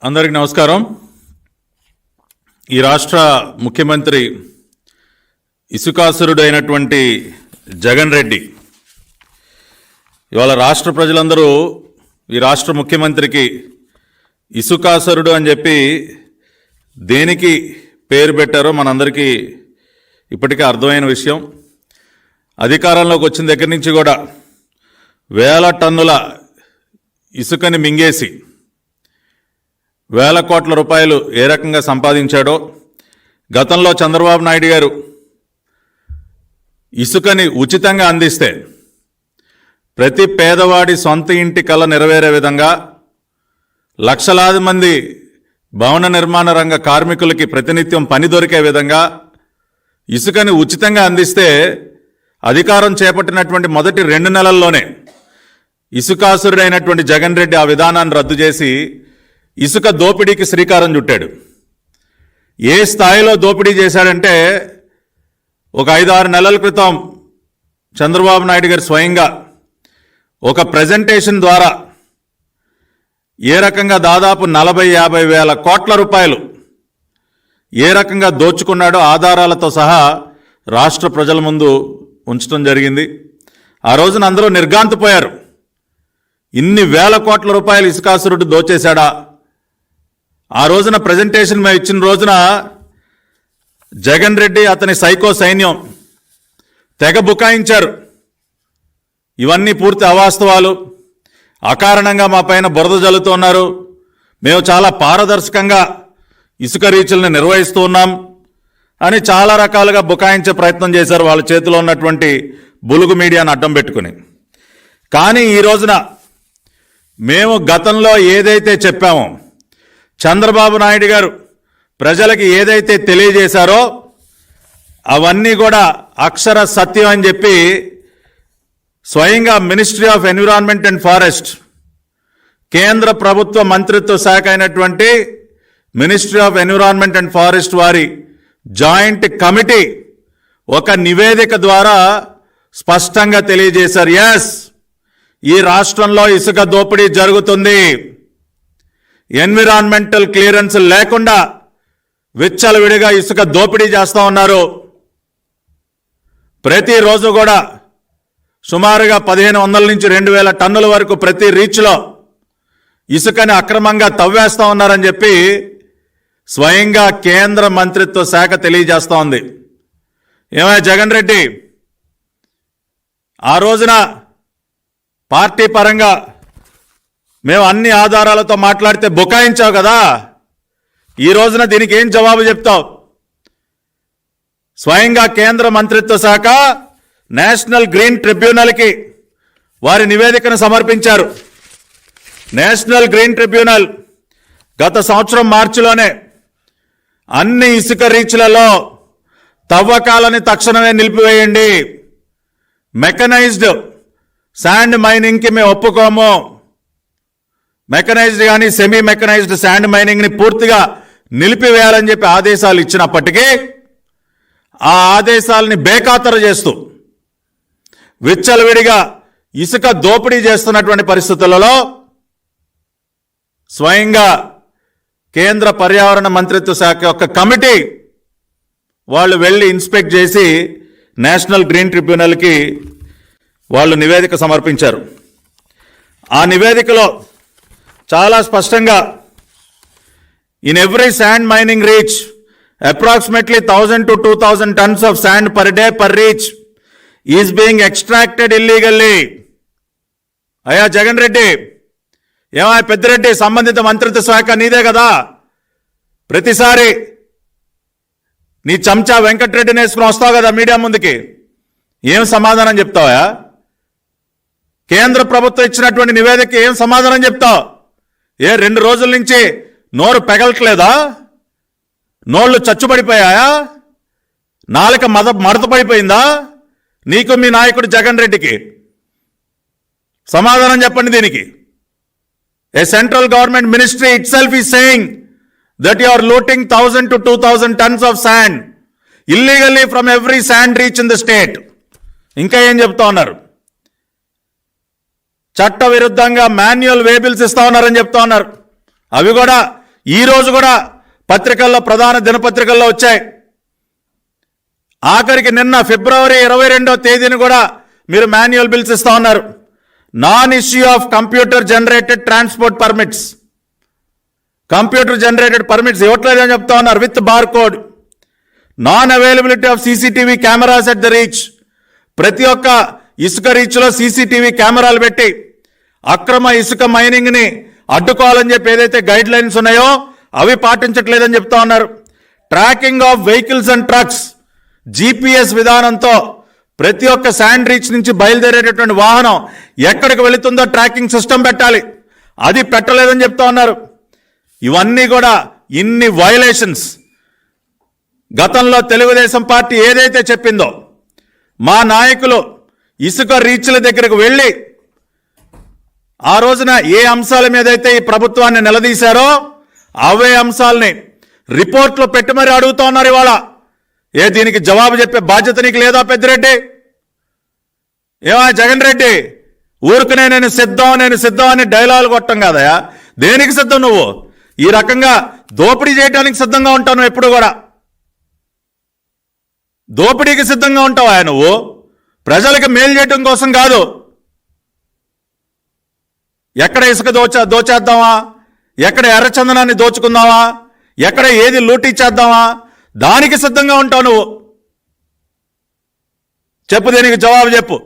అందరికీ నమస్కారం. ఈ రాష్ట్ర ముఖ్యమంత్రి ఇసుకాసురుడు అయినటువంటి జగన్ రెడ్డి ఇవాళ రాష్ట్ర ప్రజలందరూ ఈ రాష్ట్ర ముఖ్యమంత్రికి ఇసుకాసురుడు అని చెప్పి దేనికి పేరు పెట్టారో మనందరికీ ఇప్పటికే అర్థమైన విషయం. అధికారంలోకి వచ్చిన దగ్గర నుంచి కూడా వేల టన్నుల ఇసుకని మింగేసి వేల కోట్ల రూపాయలు ఏ రకంగా సంపాదించాడో, గతంలో చంద్రబాబు నాయుడు గారు ఇసుకని ఉచితంగా అందిస్తే ప్రతి పేదవాడి సొంత ఇంటి కల నెరవేరే విధంగా లక్షలాది మంది భవన నిర్మాణ రంగ కార్మికులకి ప్రతినిత్యం పని దొరికే విధంగా ఇసుకని ఉచితంగా అందిస్తే అధికారం చేపట్టినటువంటి మొదటి 2 నెలల్లోనే ఇసుకాసురుడైనటువంటి జగన్ రెడ్డి ఆ విధానాన్ని రద్దు చేసి ఇసుక దోపిడీకి శ్రీకారం చుట్టాడు. ఏ స్థాయిలో దోపిడీ చేశాడంటే, ఒక 5-6 నెలల క్రితం చంద్రబాబు నాయుడు గారు స్వయంగా ఒక ప్రెజెంటేషన్ ద్వారా ఏ రకంగా దాదాపు 40-50 వేల కోట్ల రూపాయలు ఏ రకంగా దోచుకున్నాడో ఆధారాలతో సహా రాష్ట్ర ప్రజల ముందు ఉంచడం జరిగింది. ఆ రోజున అందరూ నిర్ఘాంతపోయారు. ఇన్ని వేల కోట్ల రూపాయలు ఇసుకాసురుడు దోచేశాడా? ఆ రోజున ప్రజెంటేషన్ మేము ఇచ్చిన రోజున జగన్ రెడ్డి అతని సైకో సైన్యం తెగ బుకాయించారు. ఇవన్నీ పూర్తి అవాస్తవాలు, అకారణంగా మా పైన బురద జల్లుతున్నారు, మేము చాలా పారదర్శకంగా ఇసుక రీచుల్ని నిర్వహిస్తూ ఉన్నాం అని చాలా రకాలుగా బుకాయించే ప్రయత్నం చేశారు వాళ్ళ చేతిలో ఉన్నటువంటి బులుగు మీడియాను అడ్డం పెట్టుకుని. కానీ ఈ రోజున మేము గతంలో ఏదైతే చెప్పామో, చంద్రబాబు నాయుడు గారు ప్రజలకి ఏదైతే తెలియజేశారో అవన్నీ కూడా అక్షర సత్యం అని చెప్పి స్వయంగా ministry of environment and forest, కేంద్ర ప్రభుత్వ మంత్రిత్వ శాఖ అయినటువంటి ministry of environment and forest వారి జాయింట్ కమిటీ ఒక నివేదిక ద్వారా స్పష్టంగా తెలియజేశారు. ఎస్, ఈ రాష్ట్రంలో ఇసుక దోపిడీ జరుగుతుంది. ఎన్విరాన్మెంటల్ క్లియరెన్స్ లేకుండా విచ్చలవిడిగా ఇసుక దోపిడీ చేస్తూ ఉన్నారు. ప్రతిరోజు కూడా సుమారుగా 1500 నుంచి 2000 టన్నుల వరకు ప్రతి రీచ్లో ఇసుకని అక్రమంగా తవ్వేస్తూ ఉన్నారని చెప్పి స్వయంగా కేంద్ర మంత్రిత్వ శాఖ తెలియజేస్తూ ఉంది. ఏమైనా జగన్ రెడ్డి, ఆ రోజున పార్టీ పరంగా మేము అన్ని ఆధారాలతో మాట్లాడితే బుకాయించావు కదా, ఈ రోజున దీనికి ఏం జవాబు చెప్తావు? స్వయంగా కేంద్ర మంత్రిత్వ శాఖ నేషనల్ గ్రీన్ ట్రిబ్యునల్కి వారి నివేదికను సమర్పించారు. నేషనల్ గ్రీన్ ట్రిబ్యునల్ గత సంవత్సరం మార్చిలోనే అన్ని ఇసుక రీచ్లలో తవ్వకాలని తక్షణమే నిలిపివేయండి, మెకనైజ్డ్ శాండ్ మైనింగ్కి మేము ఒప్పుకోము, మెకనైజ్డ్ కానీ సెమీ మెకనైజ్డ్ శాండ్ మైనింగ్ని పూర్తిగా నిలిపివేయాలని చెప్పి ఆదేశాలు ఇచ్చినప్పటికీ ఆ ఆదేశాలని బేఖాతరు చేస్తూ విచ్చలవిడిగా ఇసుక దోపిడీ చేస్తున్నటువంటి పరిస్థితులలో స్వయంగా కేంద్ర పర్యావరణ మంత్రిత్వ శాఖ యొక్క కమిటీ వాళ్ళు వెళ్ళి ఇన్స్పెక్ట్ చేసి నేషనల్ గ్రీన్ ట్రిబ్యునల్కి వాళ్ళు నివేదిక సమర్పించారు. ఆ నివేదికలో చాలా స్పష్టంగా, in every sand mining reach approximately 1000 to 2000 tons of sand per day per reach is being extracted illegally. అయ్యా జగన్ రెడ్డి, ఏమా పెద్దిరెడ్డి, సంబంధిత మంత్రిత్వ శాఖ నీదే కదా, ప్రతిసారి నీ చెంచా వెంకటరెడ్డిని వేసుకుని వస్తావు కదా మీడియా ముందుకి, ఏం సమాధానం చెప్తావా? కేంద్ర ప్రభుత్వం ఇచ్చినటువంటి నివేదిక ఏం సమాధానం చెప్తావు? 2 రోజుల నుంచి నోరు పెగలట్లేదా? నోళ్ళు చచ్చుబడిపోయాయా? నాలుక మడత పడిపోయిందా నీకు, మీ నాయకుడు జగన్ రెడ్డికి? సమాధానం చెప్పండి దీనికి. A central government ministry itself is saying that you are looting 1000 to 2000 tons of sand illegally from every sand reach in the state. ఇంకా ఏం చెప్తా ఉన్నారు? చట్ట విరుద్ధంగా మాన్యువల్ వే బిల్స్ ఇస్తా ఉన్నారని చెప్తా ఉన్నారు. అవి కూడా ఈరోజు కూడా పత్రికల్లో, ప్రధాన దినపత్రికల్లో వచ్చాయి. ఆఖరికి నిన్న ఫిబ్రవరి 22వ తేదీని కూడా మీరు మాన్యువల్ బిల్స్ ఇస్తా ఉన్నారు. Non issue of computer generated transport permits, computer generated permits ఇవ్వట్లేదని చెప్తా ఉన్నారు. With bar code, non availability of CCTV cameras at the reach. ప్రతి ఒక్క ఇసుక రీచ్లో సీసీటీవీ కెమెరాలు పెట్టి అక్రమ ఇసుక మైనింగ్ని అడ్డుకోవాలని చెప్పి ఏదైతే గైడ్ లైన్స్ ఉన్నాయో అవి పాటించట్లేదని చెప్తా ఉన్నారు. Tracking of vehicles and trucks, GPS విధానంతో ప్రతి ఒక్క శాండ్ రీచ్ నుంచి బయలుదేరేటటువంటి వాహనం ఎక్కడికి వెళుతుందో ట్రాకింగ్ సిస్టమ్ పెట్టాలి, అది పెట్టలేదని చెప్తా ఉన్నారు. ఇవన్నీ కూడా ఇన్ని వయలేషన్స్. గతంలో తెలుగుదేశం పార్టీ ఏదైతే చెప్పిందో, మా నాయకులు ఇసుక రీచ్ల దగ్గరకు వెళ్ళి ఆ రోజున ఏ అంశాల మీద అయితే ఈ ప్రభుత్వాన్ని నిలదీశారో అవే అంశాలని రిపోర్ట్లో పెట్టి మరీ అడుగుతా ఉన్నారు. ఇవాళ దీనికి జవాబు చెప్పే బాధ్యత నీకు లేదా పెద్దిరెడ్డి? ఏమా జగన్ రెడ్డి, ఊరుకునే నేను సిద్ధం అని డైలాగులు కొట్టం కాదయా. దేనికి సిద్ధం నువ్వు? ఈ రకంగా దోపిడీ చేయడానికి సిద్ధంగా ఉంటావు నువ్వు. ఎప్పుడు కూడా దోపిడీకి సిద్ధంగా ఉంటావా నువ్వు? ప్రజలకు మేలు చేయడం కోసం కాదు. ఎక్కడ ఇసుక దోచేద్దామా, ఎక్కడ ఎర్రచందనాన్ని దోచుకుందామా, ఎక్కడ ఏది లూటీ చేద్దామా, దానికి సిద్ధంగా ఉంటావు నువ్వు. చెప్పు, దీనికి జవాబు చెప్పు.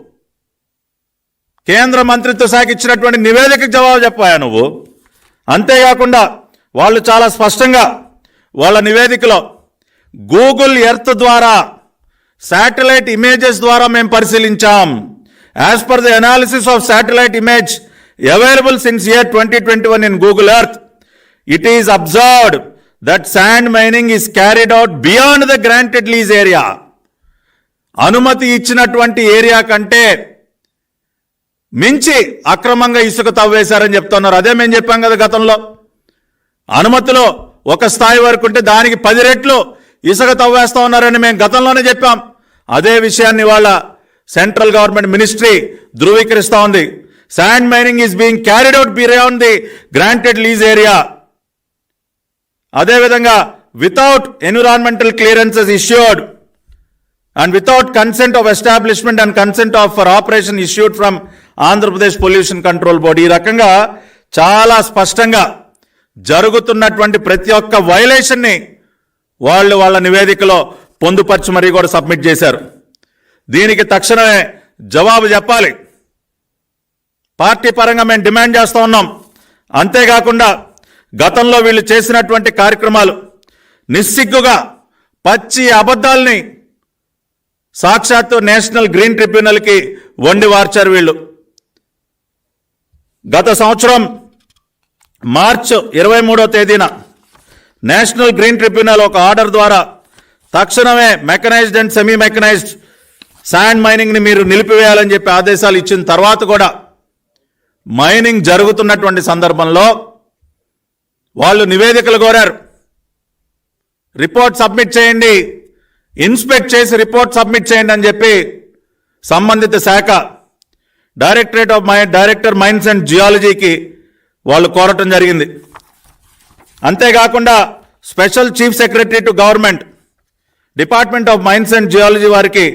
కేంద్ర మంత్రిత్వ శాఖ ఇచ్చినటువంటి నివేదికకు జవాబు చెప్పాయా నువ్వు? అంతేకాకుండా వాళ్ళు చాలా స్పష్టంగా వాళ్ళ నివేదికలో గూగుల్ ఎర్త్ ద్వారా, శాటిలైట్ ఇమేజెస్ ద్వారా మేము పరిశీలించాం. As per the analysis of satellite image available since year 2021 in Google Earth, it is observed that sand mining is carried out beyond the granted lease area. అనుమతి ఇచ్చినటువంటి area కంటే మించి అక్రమంగా ఇసుక తవ్వేశారని చెప్తున్నారు. అదే మేము చెప్పాం కదా గతంలో. అనుమతిలో ఒక స్థాయి వరకు ఉంటే దానికి 10 రెట్లు ఇసుక తవ్వేస్తా ఉన్నారని మేము గతంలోనే చెప్పాం. అదే విషయాన్ని వాళ్ళ సెంట్రల్ గవర్నమెంట్ మినిస్ట్రీ ధృవీకరిస్తూ ఉంది. Sand mining is being carried out beyond the granted lease area. అదేవిధంగా without environmental clearances issued and without consent of establishment and consent of for operation issued from Andhra Pradesh Pollution Control Board. ఈ రకంగా చాలా స్పష్టంగా జరుగుతున్నటువంటి ప్రతి ఒక్క వైలేషన్ని వాళ్ళ నివేదికలో పొందుపరిచి మరీ కూడా సబ్మిట్ చేశారు. దీనికి తక్షణమే జవాబు చెప్పాలి. పార్టీ పరంగా మేము డిమాండ్ చేస్తూ ఉన్నాం. అంతేకాకుండా గతంలో వీళ్ళు చేసినటువంటి కార్యక్రమాలు నిస్సిగ్గుగా పచ్చి అబద్ధాలని సాక్షాత్తు నేషనల్ గ్రీన్ ట్రిబ్యునల్కి వండి వార్చారు వీళ్ళు. గత సంవత్సరం మార్చి 23వ తేదీన నేషనల్ గ్రీన్ ట్రిబ్యునల్ ఒక ఆర్డర్ ద్వారా తక్షణమే mechanised and semi mechanised sand మైనింగ్ని మీరు నిలిపివేయాలని చెప్పి ఆదేశాలు ఇచ్చిన తర్వాత కూడా మైనింగ్ జరుగుతున్నటువంటి సందర్భంలో వాళ్ళు నివేదికలు కోరారు. రిపోర్ట్ సబ్మిట్ చేయండి, ఇన్స్పెక్ట్ చేసి రిపోర్ట్ సబ్మిట్ చేయండి అని చెప్పి సంబంధిత శాఖ డైరెక్టర్ మైన్స్ అండ్ జియాలజీకి వాళ్ళు కోరటం జరిగింది. అంతేకాకుండా special chief secretary to government, department of mines and geology వారికి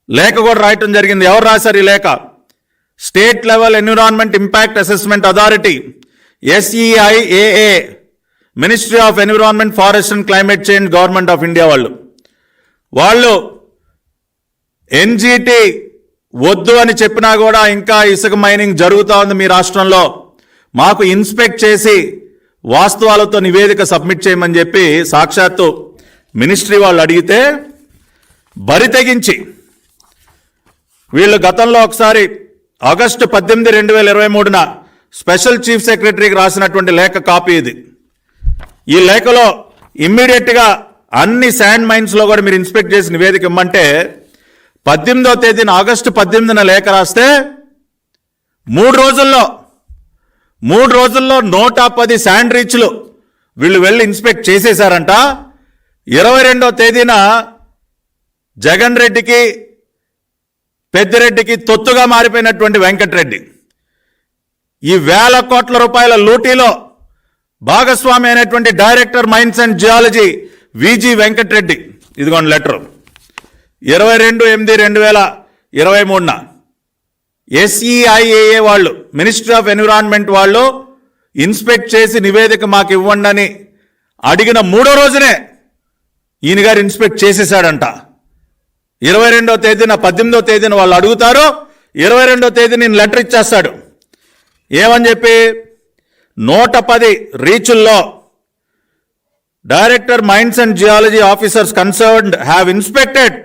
లేఖ కూడా రాయటం జరిగింది. ఎవరు రాశారు ఈ లేఖ? State level environment impact assessment authority, SEIAA, ministry of environment, forest and climate change, government of India వాళ్ళు NGT వద్దు అని చెప్పినా కూడా ఇంకా ఇసుక మైనింగ్ జరుగుతూ ఉంది మీ రాష్ట్రంలో, మాకు ఇన్స్పెక్ట్ చేసి వాస్తవాలతో నివేదిక సబ్మిట్ చేయమని చెప్పి సాక్షాత్తు మినిస్ట్రీ వాళ్ళు అడిగితే బరి తెగించి వీళ్ళు గతంలో ఒకసారి ఆగస్టు 18, 2023న స్పెషల్ చీఫ్ సెక్రటరీకి రాసినటువంటి లేఖ కాపీ ఇది. ఈ లేఖలో ఇమ్మీడియట్గా అన్ని శాండ్ మైన్స్లో కూడా మీరు ఇన్స్పెక్ట్ చేసి నివేదిక ఇమ్మంటే 18వ తేదీన ఆగస్టు 18న లేఖ రాస్తే 3 రోజుల్లో 110 శాండ్ రీచ్లు వీళ్ళు వెళ్ళి ఇన్స్పెక్ట్ చేసేశారంట. 22వ తేదీన జగన్ రెడ్డికి, పెద్దిరెడ్డికి తొత్తుగా మారిపోయినటువంటి వెంకటరెడ్డి ఈ వేల కోట్ల రూపాయల లూటీలో భాగస్వామి అయినటువంటి డైరెక్టర్ మైన్స్ అండ్ జియాలజీ విజి వెంకటరెడ్డి, ఇదిగోండి లెటర్ 22/8/2023 SEIAA వాళ్ళు, మినిస్ట్రీ ఆఫ్ ఎన్విరాన్మెంట్ వాళ్ళు ఇన్స్పెక్ట్ చేసి నివేదిక మాకు ఇవ్వండి అని అడిగిన 3వ రోజునే ఈయన గారు ఇన్స్పెక్ట్ చేసేసాడంట. 22వ తేదీన 18వ తేదీన వాళ్ళు అడుగుతారు, 22వ తేదీన నేను లెటర్ ఇచ్చేస్తాడు. ఏమని చెప్పి 110 రీచుల్లో director mines and geology officers concerned have inspected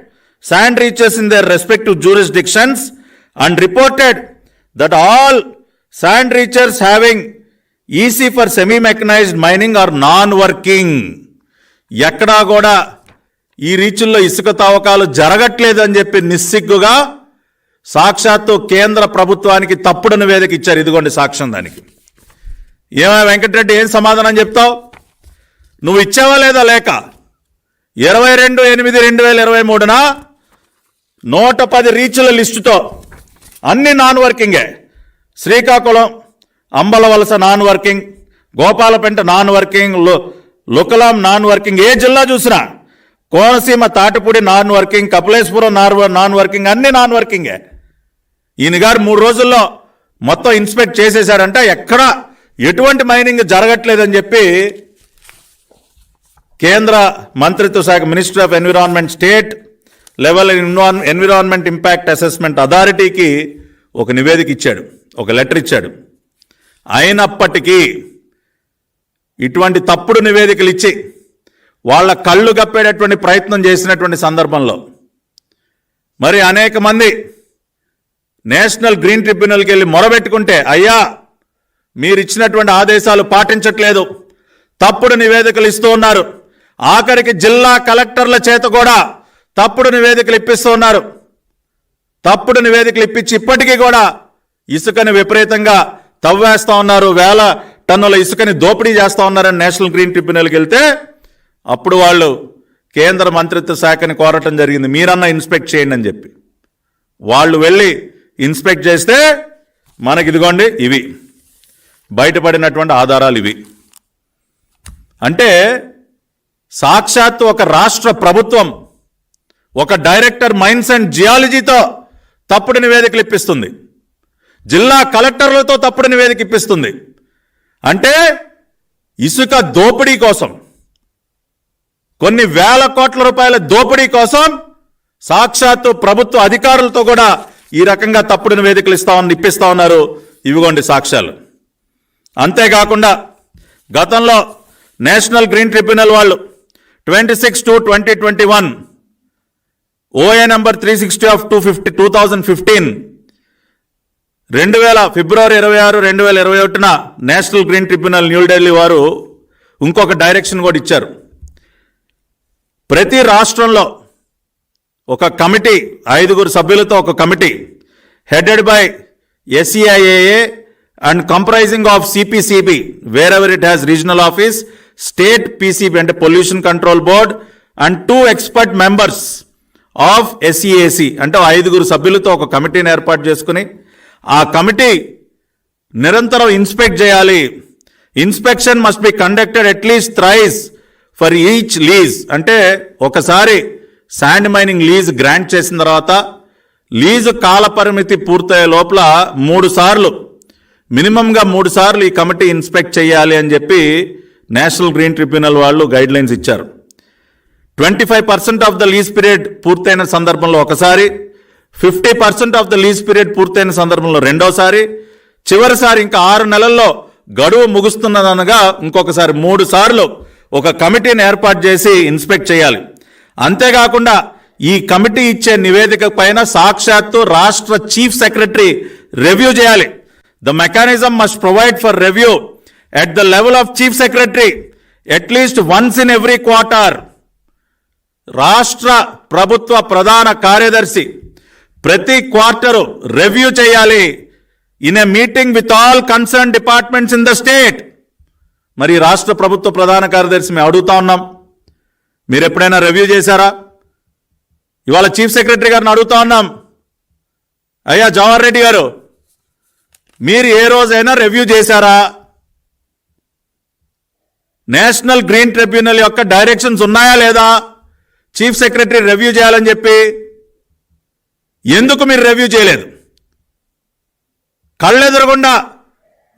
sand reaches in their respective jurisdictions and reported that all sand reaches having EC for semi-mechanized mining are non-working. ఎక్కడా కూడా ఈ రీచుల్లో ఇసుక తవ్వకాలు జరగట్లేదు అని చెప్పి నిస్సిగ్గుగా సాక్షాత్తు కేంద్ర ప్రభుత్వానికి తప్పుడు నివేదిక ఇచ్చారు. ఇదిగోండి సాక్ష్యం దానికి. ఏమో వెంకటరెడ్డి, ఏం సమాధానం చెప్తావు? నువ్వు ఇచ్చావా లేదా లేక? 22/8/2023 110 రీచుల లిస్టుతో అన్ని నాన్ వర్కింగే. Srikakulam Ambalavalasa non working, Gopalapeta non working, Lukalam non working, ఏ జిల్లా చూసినా, Konaseema Tatipudi non working, Kapileswaram non working, అన్ని నాన్ వర్కింగే. ఈయన గారు 3 రోజుల్లో మొత్తం ఇన్స్పెక్ట్ చేసేశారంట. ఎక్కడ ఎటువంటి మైనింగ్ జరగట్లేదని చెప్పి కేంద్ర మంత్రిత్వ శాఖ, ministry of environment, state level environment impact assessment అథారిటీకి ఒక నివేదిక ఇచ్చాడు, ఒక లెటర్ ఇచ్చాడు. అయినప్పటికీ ఇటువంటి తప్పుడు నివేదికలు ఇచ్చి వాళ్ళ కళ్ళు కప్పేటటువంటి ప్రయత్నం చేసినటువంటి సందర్భంలో మరి అనేక మంది నేషనల్ గ్రీన్ ట్రిబ్యునల్కి వెళ్ళి మొరబెట్టుకుంటే, అయ్యా మీరు ఇచ్చినటువంటి ఆదేశాలు పాటించట్లేదు, తప్పుడు నివేదికలు ఇస్తూ ఉన్నారు, ఆఖరికి జిల్లా కలెక్టర్ల చేత కూడా తప్పుడు నివేదికలు ఇప్పిస్తూ ఉన్నారు, తప్పుడు నివేదికలు ఇప్పించి ఇప్పటికీ కూడా ఇసుకని విపరీతంగా తవ్వేస్తూ ఉన్నారు, 1000 టన్నుల ఇసుకని దోపిడీ చేస్తూ ఉన్నారని నేషనల్ గ్రీన్ ట్రిబ్యునల్కి వెళ్తే అప్పుడు వాళ్ళు కేంద్ర మంత్రిత్వ శాఖని కోరటం జరిగింది, మీరన్నా ఇన్స్పెక్ట్ చేయండి అని చెప్పి. వాళ్ళు వెళ్ళి ఇన్స్పెక్ట్ చేస్తే మనకి ఇదిగోండి ఇవి బయటపడినటువంటి ఆధారాలు ఇవి. అంటే సాక్షాత్తు ఒక రాష్ట్ర ప్రభుత్వం ఒక డైరెక్టర్ మైన్స్ అండ్ జియాలజీతో తప్పుడు నివేదికలు ఇప్పిస్తుంది, జిల్లా కలెక్టర్లతో తప్పుడు నివేదిక ఇప్పిస్తుంది. అంటే ఇసుక దోపిడీ కోసం, కొన్ని 1000 కోట్ల రూపాయల దోపిడీ కోసం సాక్షాత్తు ప్రభుత్వ అధికారులతో కూడా ఈ రకంగా తప్పుడు నివేదికలు ఇప్పిస్తా ఉన్నారు. ఇవిగోండి సాక్ష్యాలు. అంతేకాకుండా గతంలో నేషనల్ గ్రీన్ ట్రిబ్యునల్ వాళ్ళు 26/2/2021 OA number 360 of 2015 February 26, 2021 national Green tribunal New Delhi వారు ఇంకొక డైరెక్షన్ కూడా ఇచ్చారు. ప్రతి రాష్ట్రంలో ఒక కమిటీ, 5 సభ్యులతో ఒక committee headed by SEIAA and comprising of CPCB wherever it has regional office, state PCB అంటే pollution control board, and 2 expert members of SEAC అంటే 5 సభ్యులతో ఒక కమిటీని ఏర్పాటు చేసుకుని ఆ కమిటీ నిరంతరం ఇన్స్పెక్ట్ చేయాలి. Inspection must be conducted at least thrice for each lease. అంటే ఒకసారి శాండ్ మైనింగ్ లీజ్ గ్రాంట్ చేసిన తర్వాత లీజు కాల పరిమితి పూర్తయ్యే లోపల 3 సార్లు, మినిమంగా 3 సార్లు ఈ కమిటీ ఇన్స్పెక్ట్ చేయాలి అని చెప్పి నేషనల్ గ్రీన్ ట్రిబ్యునల్ వాళ్ళు గైడ్ లైన్స్ ఇచ్చారు. 25% ఆఫ్ ద లీజ్ పీరియడ్ పూర్తయిన సందర్భంలో ఒకసారి, 50% ఆఫ్ ద లీజ్ పీరియడ్ పూర్తయిన సందర్భంలో రెండోసారి, చివరిసారి ఇంకా 6 నెలల్లో గడువు ముగుస్తున్నదనగా ఇంకొకసారి 3 సార్లు ఒక కమిటీని ఏర్పాటు చేసి ఇన్స్పెక్ట్ చేయాలి. అంతేకాకుండా ఈ కమిటీ ఇచ్చే నివేదిక పైన సాక్షాత్తు రాష్ట్ర చీఫ్ సెక్రటరీ రివ్యూ చేయాలి. The mechanism must provide for review at the level of chief secretary at least once in every quarter. రాష్ట్ర ప్రభుత్వ ప్రధాన కార్యదర్శి ప్రతి క్వార్టరు రివ్యూ చేయాలి in a meeting with all concern departments in the state. మరి రాష్ట్ర ప్రభుత్వ ప్రధాన కార్యదర్శి మేము అడుగుతా ఉన్నాం, మీరు ఎప్పుడైనా రివ్యూ చేశారా? ఇవాళ చీఫ్ సెక్రటరీ గారిని అడుగుతా ఉన్నాం, అయ్యా జవహర్ రెడ్డి గారు, మీరు ఏ రోజైనా రివ్యూ చేశారా? నేషనల్ గ్రీన్ ట్రిబ్యునల్ యొక్క డైరెక్షన్స్ ఉన్నాయా లేదా చీఫ్ సెక్రటరీ రివ్యూ చేయాలని చెప్పి? ఎందుకు మీరు రివ్యూ చేయలేదు? కళ్ళెదురకుండా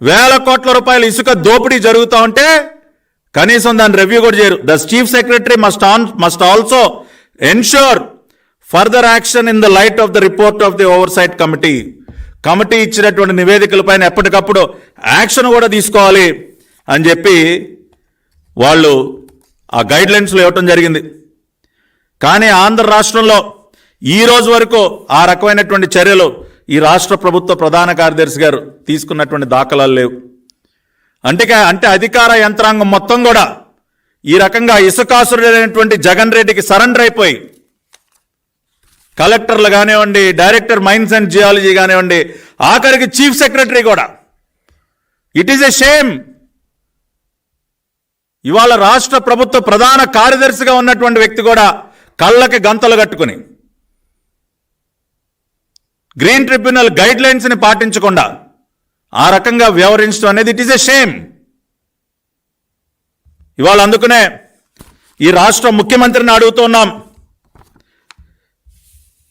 వేల కోట్ల రూపాయల ఇసుక దోపిడీ జరుగుతూ ఉంటే కనీసం దాని రివ్యూ కూడా చేయరు. The chief secretary must also ensure further action in the light of the report of the oversight committee. Committee ఇచ్చినటువంటి నివేదికలపైన ఎప్పటికప్పుడు యాక్షన్ కూడా తీసుకోవాలి అని చెప్పి వాళ్ళు ఆ గైడ్ లైన్స్లో ఇవ్వటం జరిగింది. కానీ ఆంధ్ర రాష్ట్రంలో ఈ రోజు వరకు ఆ రకమైనటువంటి చర్యలు ఈ రాష్ట్ర ప్రభుత్వ ప్రధాన కార్యదర్శి గారు తీసుకున్నటువంటి దాఖలాలు లేవు. అంటే అధికార యంత్రాంగం మొత్తం కూడా ఈ రకంగా ఇసుకాసురుడైనటువంటి జగన్ రెడ్డికి సరెండర్ అయిపోయి కలెక్టర్లు కానివ్వండి, డైరెక్టర్ మైన్స్ అండ్ జియాలజీ కానివ్వండి, ఆఖరికి చీఫ్ సెక్రటరీ కూడా. It is a shame. ఇవాళ రాష్ట్ర ప్రభుత్వ ప్రధాన కార్యదర్శిగా ఉన్నటువంటి వ్యక్తి కూడా కళ్ళకి గంతలు కట్టుకుని గ్రీన్ ట్రిబ్యునల్ గైడ్ లైన్స్ని పాటించకుండా ఆ రకంగా వ్యవహరించడం అనేది ఇట్ ఈజ్ ఎ షేమ్. ఇవాళ అందుకనే ఈ రాష్ట్ర ముఖ్యమంత్రిని అడుగుతున్నాం,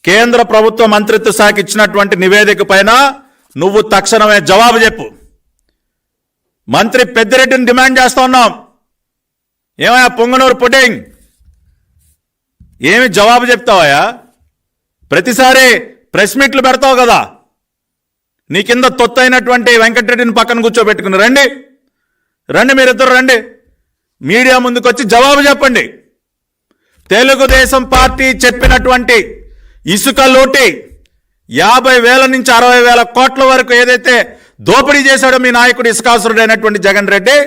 కేంద్ర ప్రభుత్వ మంత్రిత్వ శాఖ ఇచ్చినటువంటి నివేదిక పైన నువ్వు తక్షణమే జవాబు చెప్పు. మంత్రి పెద్దిరెడ్డిని డిమాండ్ చేస్తా ఉన్నాం, ఏమయ్యా పొంగనూరు పుడ్డింగ్, ఏమి జవాబు చెప్తావయ్యా? ప్రతిసారి ప్రెస్ మీట్లు పెడతావు కదా, నీ కింద తొత్తైనటువంటి వెంకటరెడ్డిని పక్కన కూర్చోబెట్టుకుని రండి మీరిద్దరు రండి, మీడియా ముందుకు వచ్చి జవాబు చెప్పండి. తెలుగుదేశం పార్టీ చెప్పినటువంటి ఇసుక లోటి 50,000 నుంచి 60,000 కోట్ల వరకు ఏదైతే దోపిడీ చేశాడో మీ నాయకుడు ఇసుకాసురుడైనటువంటి జగన్ రెడ్డి,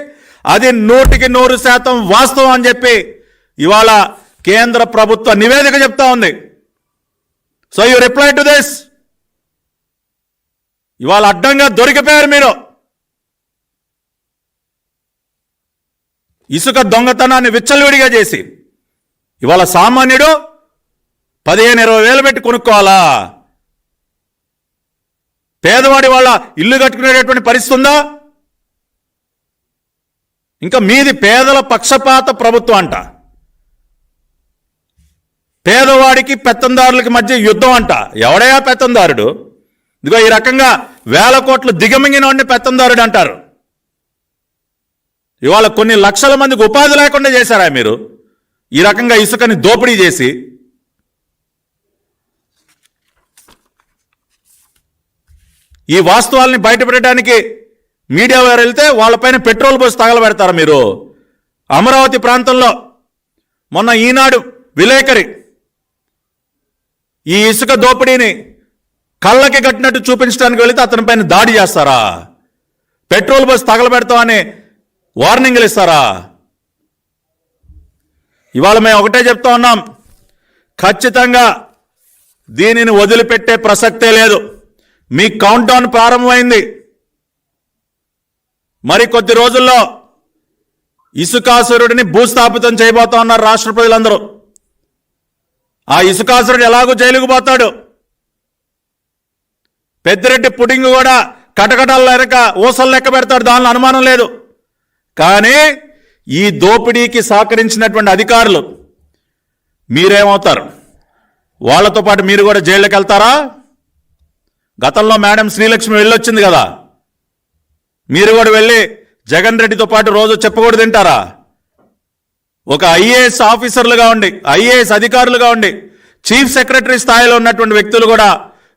అది 100% వాస్తవం అని చెప్పి ఇవాళ కేంద్ర ప్రభుత్వ నివేదిక చెప్తా ఉంది. So you reply to this. ఇవాళ అడ్డంగా దొరికిపోయారు మీరు. ఇసుక దొంగతనాన్ని విచ్చలవిడిగా చేసి ఇవాళ సామాన్యుడు 15-20 వేలు పెట్టి కొనుక్కోవాలా? పేదవాడి వాళ్ళ ఇల్లు కట్టుకునేటటువంటి పరిస్థితి ఉందా? ఇంకా మీది పేదల పక్షపాత ప్రభుత్వం అంట, పేదవాడికి పెత్తందారులకి మధ్య యుద్ధం అంట. ఎవడయా పెత్తందారుడు? ఇదిగో ఈ రకంగా వేల కోట్లు దిగమింగిన వాడిని పెత్తందారుడు అంటారు. ఇవాళ కొన్ని లక్షల మందికి ఉపాధి లేకుండా చేశారా మీరు ఈ రకంగా ఇసుకని దోపిడీ చేసి? ఈ వాస్తవాల్ని బయటపెట్టడానికి మీడియా వారు వెళ్తే వాళ్ళపైన పెట్రోల్ పోసి తగలబెడతారా మీరు? అమరావతి ప్రాంతంలో మొన్న ఈనాడు విలేకరి ఈ ఇసుక దోపిడీని కళ్ళకి కట్టినట్టు చూపించడానికి వెళితే అతని పైన దాడి చేస్తారా? పెట్రోల్ పోసి తగలబెడతామని వార్నింగ్లు ఇస్తారా? ఇవాళ మేము ఒకటే చెప్తా ఉన్నాం, ఖచ్చితంగా దీనిని వదిలిపెట్టే ప్రసక్తే లేదు. మీ కౌంట్ డౌన్ ప్రారంభమైంది. మరి కొద్ది రోజుల్లో ఇసుకాసురుడిని భూస్థాపితం చేయబోతా ఉన్నారు రాష్ట్ర ప్రజలందరూ. ఆ ఇసుకాసురుడు ఎలాగో జైలుకు పోతాడు. పెద్దిరెడ్డి పుడింగ్ కూడా కటకటాల లెక్క ఊసలు లెక్క పెడతాడు, దానిలో అనుమానం లేదు. కానీ ఈ దోపిడీకి సహకరించినటువంటి అధికారులు మీరేమవుతారు? వాళ్ళతో పాటు మీరు కూడా జైళ్ళకి వెళ్తారా? గతంలో మేడం శ్రీలక్ష్మి వెళ్ళొచ్చింది కదా, మీరు కూడా వెళ్ళి జగన్ రెడ్డితో పాటు రోజు చెప్పకూడదు తింటారా? ఒక ఐఏఎస్ ఆఫీసర్లుగా ఉండి, ఐఏఎస్ అధికారులుగా ఉండి, చీఫ్ సెక్రటరీ స్థాయిలో ఉన్నటువంటి వ్యక్తులు కూడా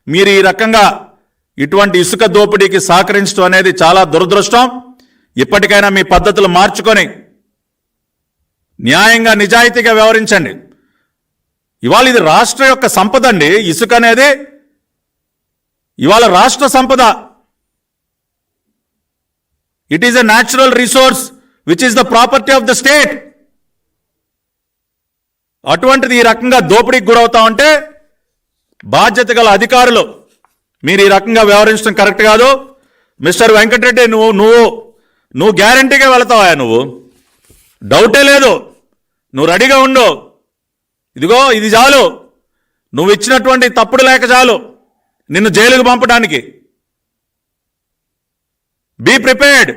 మీరు ఈ రకంగా ఇటువంటి ఇసుక దోపిడీకి సహకరించడం అనేది చాలా దురదృష్టం. ఇప్పటికైనా మీ పద్ధతులు మార్చుకొని న్యాయంగా నిజాయితీగా వ్యవహరించండి. ఇవాళ ఇది రాష్ట్ర యొక్క సంపద అండి. ఇసుక అనేది ఇవాళ రాష్ట్ర సంపద. It is a natural resource which is the property of the state. అటువంటిది ఈ రకంగా దోపిడీకి గురవుతా ఉంటే బాధ్యత గల అధికారులు మీరు ఈ రకంగా వ్యవహరించడం కరెక్ట్ కాదు. మిస్టర్ వెంకటరెడ్డి, నువ్వు గ్యారంటీగా వెళతావా? నువ్వు డౌటే లేదు, నువ్వు రెడీగా ఉండు. ఇదిగో ఇది చాలు, నువ్వు ఇచ్చినటువంటి తప్పుడు లేక చాలు నిన్ను జైలుకు పంపడానికి. Be prepared.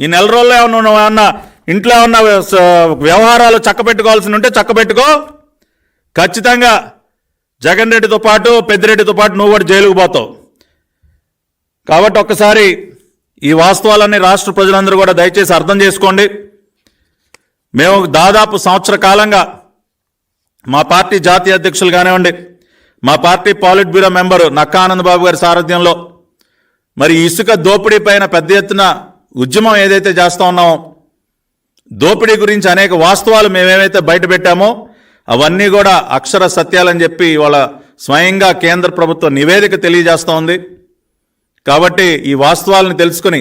ఈ నెల రోజుల్లో ఏమన్నా ఇంట్లో ఉన్న వ్యవహారాలు చక్కబెట్టుకోవాల్సి ఉంటే చక్కబెట్టుకో. ఖచ్చితంగా జగన్ రెడ్డితో పాటు పెద్దిరెడ్డితో పాటు నువ్వు కూడా జైలుకు పోతావు. కాబట్టి ఒక్కసారి ఈ వాస్తవాలన్నీ రాష్ట్ర ప్రజలందరూ కూడా దయచేసి అర్థం చేసుకోండి. మేము దాదాపు సంవత్సర కాలంగా మా పార్టీ జాతీయ అధ్యక్షులు కానివ్వండి, మా party politburo member Nakka Anandababu గారి సారథ్యంలో మరి ఇసుక దోపిడీ పైన పెద్ద ఎత్తున ఉద్యమం ఏదైతే చేస్తూ ఉన్నామో, దోపిడీ గురించి అనేక వాస్తవాలు మేమేమైతే బయట పెట్టామో అవన్నీ కూడా అక్షర సత్యాలని చెప్పి ఇవాళ స్వయంగా కేంద్ర ప్రభుత్వ నివేదిక తెలియజేస్తూ ఉంది. కాబట్టి ఈ వాస్తవాలను తెలుసుకుని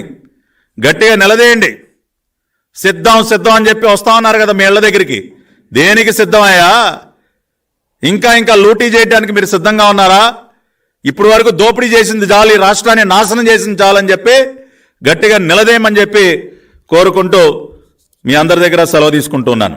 గట్టిగా నిలదీయండి. సిద్ధం అని చెప్పి వస్తా ఉన్నారు కదా మీ ఇళ్ల దగ్గరికి. దేనికి సిద్ధమయ్యా? ఇంకా లూటీ చేయడానికి మీరు సిద్ధంగా ఉన్నారా? ఇప్పుడు వరకు దోపిడీ చేసింది చాలు, ఈ రాష్ట్రాన్ని నాశనం చేసింది చాలని చెప్పి గట్టిగా నిలదేయమని చెప్పి కోరుకుంటూ మీ అందరి దగ్గర సెలవు తీసుకుంటూ ఉన్నాను.